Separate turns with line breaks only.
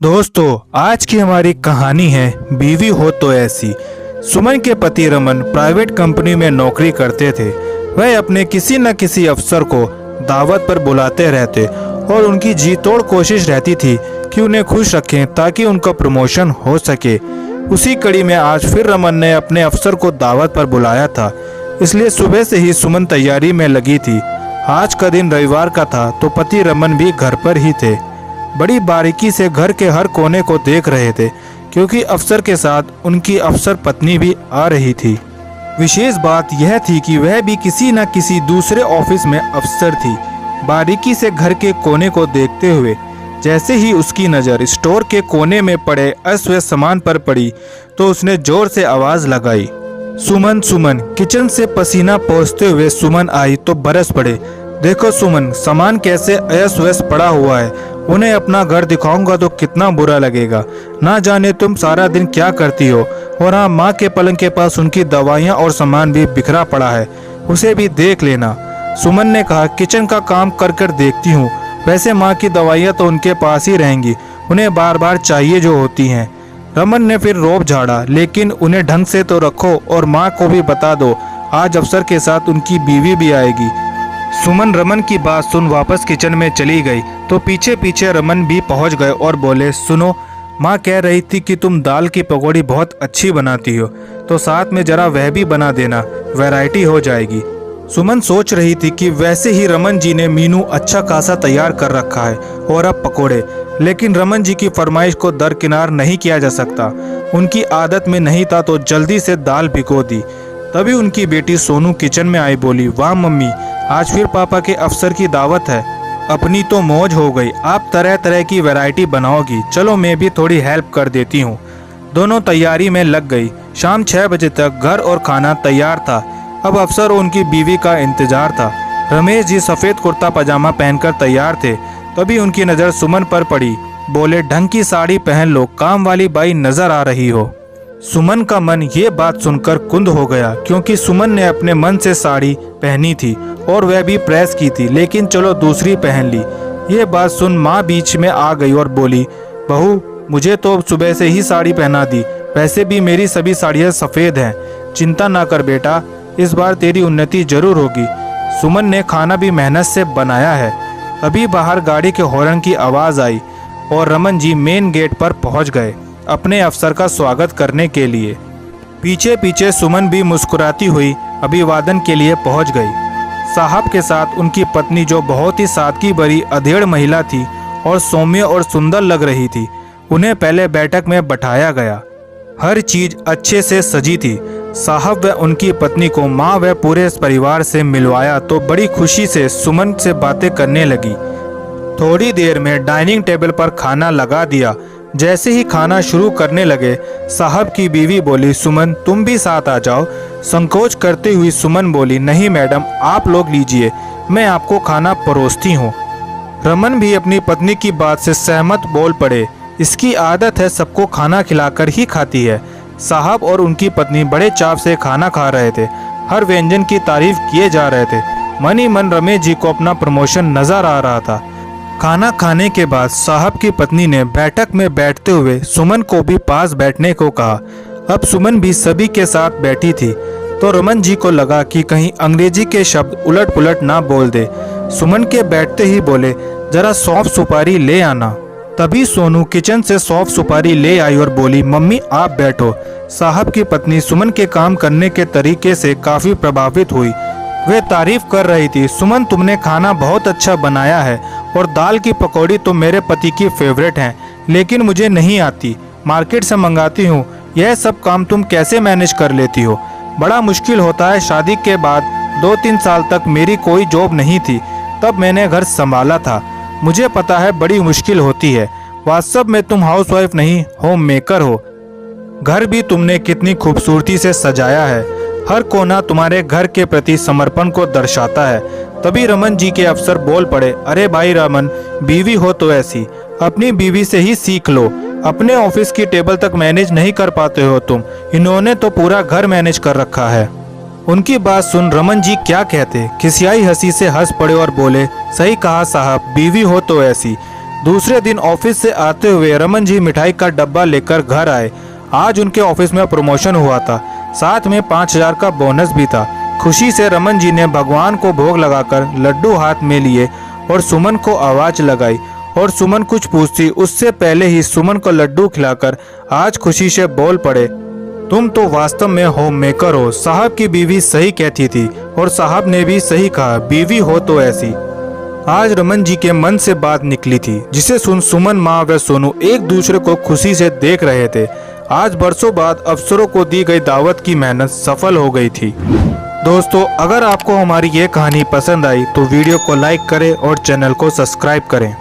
दोस्तों, आज की हमारी कहानी है बीवी हो तो ऐसी। सुमन के पति रमन प्राइवेट कंपनी में नौकरी करते थे। वह अपने किसी न किसी अफसर को दावत पर बुलाते रहते और उनकी जी तोड़ कोशिश रहती थी कि उन्हें खुश रखें ताकि उनका प्रमोशन हो सके। उसी कड़ी में आज फिर रमन ने अपने अफसर को दावत पर बुलाया था, इसलिए सुबह से ही सुमन तैयारी में लगी थी। आज का दिन रविवार का था तो पति रमन भी घर पर ही थे। बड़ी बारीकी से घर के हर कोने को देख रहे थे क्योंकि अफसर के साथ उनकी अफसर पत्नी भी आ रही थी। विशेष बात यह थी कि वह भी किसी न किसी दूसरे ऑफिस में अफसर थी। बारीकी से घर के कोने को देखते हुए जैसे ही उसकी नज़र स्टोर के कोने में पड़े अस्त व्यस्त सामान पर पड़ी तो उसने जोर से आवाज़ लगाई, सुमन सुमन। किचन से पसीना पोंछते हुए सुमन आई तो बरस पड़े। देखो सुमन, सामान कैसे अस्त व्यस्त पड़ा हुआ है। उन्हें अपना घर दिखाऊंगा तो कितना बुरा लगेगा। ना जाने तुम सारा दिन क्या करती हो। और हाँ, माँ के पलंग के पास उनकी दवाइयाँ और सामान भी बिखरा पड़ा है, उसे भी देख लेना। सुमन ने कहा, किचन का काम कर कर देखती हूँ। वैसे माँ की दवाइयाँ तो उनके पास ही रहेंगी, उन्हें बार बार चाहिए जो होती हैं। रमन ने फिर रोब झाड़ा, लेकिन उन्हें ढंग से तो रखो और माँ को भी बता दो आज अफसर के साथ उनकी बीवी भी आएगी। सुमन रमन की बात सुन वापस किचन में चली गई तो पीछे पीछे रमन भी पहुंच गए और बोले, सुनो, माँ कह रही थी कि तुम दाल की पकौड़ी बहुत अच्छी बनाती हो, तो साथ में जरा वह भी बना देना, वैरायटी हो जाएगी। सुमन सोच रही थी कि वैसे ही रमन जी ने मीनू अच्छा खासा तैयार कर रखा है और अब पकोड़े, लेकिन रमन जी की फरमाइश को दरकिनार नहीं किया जा सकता। उनकी आदत में नहीं था तो जल्दी से दाल भिगो दी। तभी उनकी बेटी सोनू किचन में आई, बोली, वाह मम्मी, आज फिर पापा के अफसर की दावत है। अपनी तो मौज हो गई, आप तरह तरह की वैरायटी बनाओगी। चलो मैं भी थोड़ी हेल्प कर देती हूँ। दोनों तैयारी में लग गई। शाम 6 बजे तक घर और खाना तैयार था। अब अफसर और उनकी बीवी का इंतजार था। रमेश जी सफ़ेद कुर्ता पजामा पहनकर तैयार थे। तभी उनकी नज़र सुमन पर पड़ी। बोले, ढंग की साड़ी पहन लो, काम वाली बाई नजर आ रही हो। सुमन का मन ये बात सुनकर कुंद हो गया क्योंकि सुमन ने अपने मन से साड़ी पहनी थी और वह भी प्रेस की थी, लेकिन चलो दूसरी पहन ली। ये बात सुन माँ बीच में आ गई और बोली, बहू, मुझे तो सुबह से ही साड़ी पहना दी। वैसे भी मेरी सभी साड़ियाँ सफ़ेद हैं। चिंता ना कर बेटा, इस बार तेरी उन्नति जरूर होगी। सुमन ने खाना भी मेहनत से बनाया है। अभी बाहर गाड़ी के हॉर्न की आवाज़ आई और रमन जी मेन गेट पर पहुँच गए अपने अफसर का स्वागत करने के लिए। पीछे पीछे सुमन भी मुस्कुराती हुई अभिवादन के लिए पहुंच गई। साहब के साथ उनकी पत्नी, जो बहुत ही सादगी भरी अधेड़ महिला थी और सौम्य और सुंदर लग रही थी, उन्हें पहले बैठक में बैठाया गया। हर चीज अच्छे से सजी थी। साहब व उनकी पत्नी को माँ व पूरे परिवार से मिलवाया तो बड़ी खुशी से सुमन से बातें करने लगी। थोड़ी देर में डाइनिंग टेबल पर खाना लगा दिया। जैसे ही खाना शुरू करने लगे, साहब की बीवी बोली, सुमन, तुम भी साथ आ जाओ। संकोच करती हुई सुमन बोली, नहीं मैडम, आप लोग लीजिए, मैं आपको खाना परोसती हूँ। रमन भी अपनी पत्नी की बात से सहमत बोल पड़े। इसकी आदत है, सबको खाना खिलाकर ही खाती है। साहब और उनकी पत्नी बड़े चाव से खाना खा रहे थे। हर व्यंजन की तारीफ किए जा रहे थे। मन ही मन रमेश जी को अपना प्रमोशन नजर आ रहा था। खाना खाने के बाद साहब की पत्नी ने बैठक में बैठते हुए सुमन को भी पास बैठने को कहा। अब सुमन भी सभी के साथ बैठी थी तो रमन जी को लगा कि कहीं अंग्रेजी के शब्द उलट पुलट ना बोल दे। सुमन के बैठते ही बोले, जरा सौंफ सुपारी ले आना। तभी सोनू किचन से सौंफ सुपारी ले आई और बोली, मम्मी आप बैठो। साहब की पत्नी सुमन के काम करने के तरीके से काफ़ी प्रभावित हुई। वे तारीफ कर रही थी, सुमन, तुमने खाना बहुत अच्छा बनाया है और दाल की पकौड़ी तो मेरे पति की फेवरेट हैं, लेकिन मुझे नहीं आती। मार्केट से मंगाती हूँ। यह सब काम तुम कैसे मैनेज कर लेती हो? बड़ा मुश्किल होता है। शादी के बाद 2-3 साल तक मेरी कोई जॉब नहीं थी, तब मैंने घर संभाला था। मुझे पता है बड़ी मुश्किल होती है। वास्तव में तुम हाउसवाइफ नहीं, होम मेकर हो। घर भी तुमने कितनी खूबसूरती से सजाया है। हर कोना तुम्हारे घर के प्रति समर्पण को दर्शाता है। तभी रमन जी के अफसर बोल पड़े, अरे भाई रमन, बीवी हो तो ऐसी, अपनी बीवी से ही सीख लो। अपने ऑफिस की टेबल तक मैनेज नहीं कर पाते हो तुम, इन्होंने तो पूरा घर मैनेज कर रखा है। उनकी बात सुन रमन जी क्या कहते, खिसियाई हंसी से हंस पड़े और बोले, सही कहा साहब, बीवी हो तो ऐसी। दूसरे दिन ऑफिस से आते हुए रमन जी मिठाई का डब्बा लेकर घर आए। आज उनके ऑफिस में प्रमोशन हुआ था, साथ में 5,000 का बोनस भी था। खुशी से रमन जी ने भगवान को भोग लगाकर लड्डू हाथ में लिए और सुमन को आवाज लगाई और सुमन कुछ पूछती उससे पहले ही सुमन को लड्डू खिलाकर आज खुशी से बोल पड़े, तुम तो वास्तव में होम मेकर हो। साहब की बीवी सही कहती थी और साहब ने भी सही कहा, बीवी हो तो ऐसी। आज रमन जी के मन से बात निकली थी, जिसे सुन सुमन माँ व सोनू एक दूसरे को खुशी से देख रहे थे। आज बरसों बाद अफसरों को दी गई दावत की मेहनत सफल हो गई थी। दोस्तों, अगर आपको हमारी ये कहानी पसंद आई तो वीडियो को लाइक करें और चैनल को सब्सक्राइब करें।